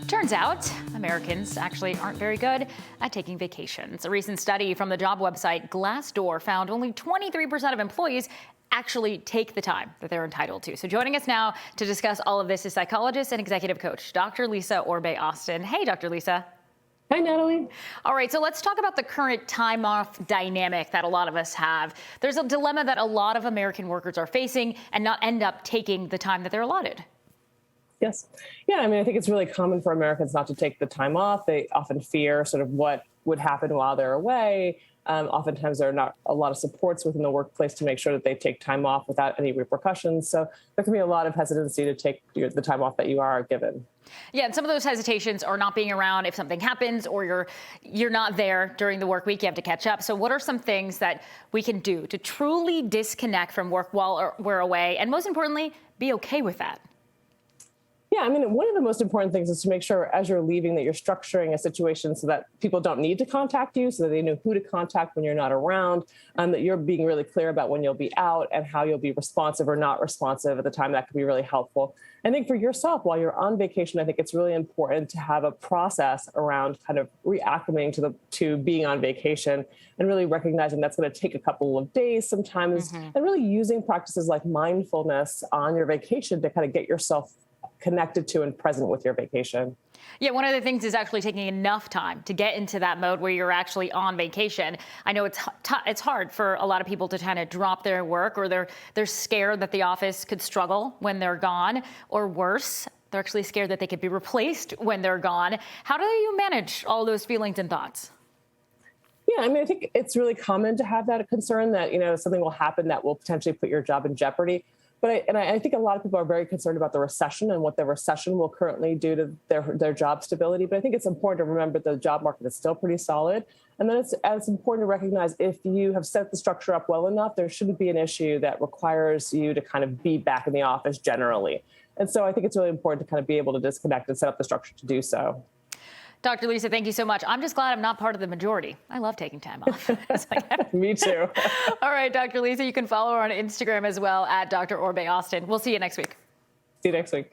Turns out Americans actually aren't very good at taking vacations. A recent study from the job website Glassdoor found only 23% of employees actually take the time that they're entitled to. So joining us now to discuss all of this is psychologist and executive coach, Dr. Lisa Orbe-Austin. Hey, Dr. Lisa. Hi, Natalie. All right, so let's talk about the current time off dynamic that a lot of us have. There's a dilemma that a lot of American workers are facing and not end up taking the time that they're allotted. Yes. Yeah, I mean, I think it's really common for Americans not to take the time off. They often fear sort of what would happen while they're away. Oftentimes, there are not a lot of supports within the workplace to make sure that they take time off without any repercussions. So there can be a lot of hesitancy to take the time off that you are given. Yeah, and some of those hesitations are not being around if something happens or you're not there during the work week. You have to catch up. So what are some things that we can do to truly disconnect from work while we're away? And most importantly, be okay with that? Yeah, I mean, one of the most important things is to make sure as you're leaving that you're structuring a situation so that people don't need to contact you, so that they know who to contact when you're not around, that you're being really clear about when you'll be out and how you'll be responsive or not responsive at the time. That can be really helpful. I think for yourself, while you're on vacation, I think it's really important to have a process around kind of reacclimating to being on vacation and really recognizing that's going to take a couple of days sometimes, and really using practices like mindfulness on your vacation to kind of get yourself connected to and present with your vacation. Yeah, one of the things is actually taking enough time to get into that mode where you're actually on vacation. I know it's hard for a lot of people to kind of drop their work, or they're scared that the office could struggle when they're gone, or worse, they're actually scared that they could be replaced when they're gone. How do you manage all those feelings and thoughts? Yeah, I mean, I think it's really common to have that concern that, something will happen that will potentially put your job in jeopardy. But I think a lot of people are very concerned about the recession and what the recession will currently do to their job stability. But I think it's important to remember the job market is still pretty solid. And then it's important to recognize if you have set the structure up well enough, there shouldn't be an issue that requires you to kind of be back in the office generally. And so I think it's really important to kind of be able to disconnect and set up the structure to do so. Dr. Lisa, thank you so much. I'm just glad I'm not part of the majority. I love taking time off. Me too. All right, Dr. Lisa, you can follow her on Instagram as well at Dr. Orbe-Austin. We'll see you next week. See you next week.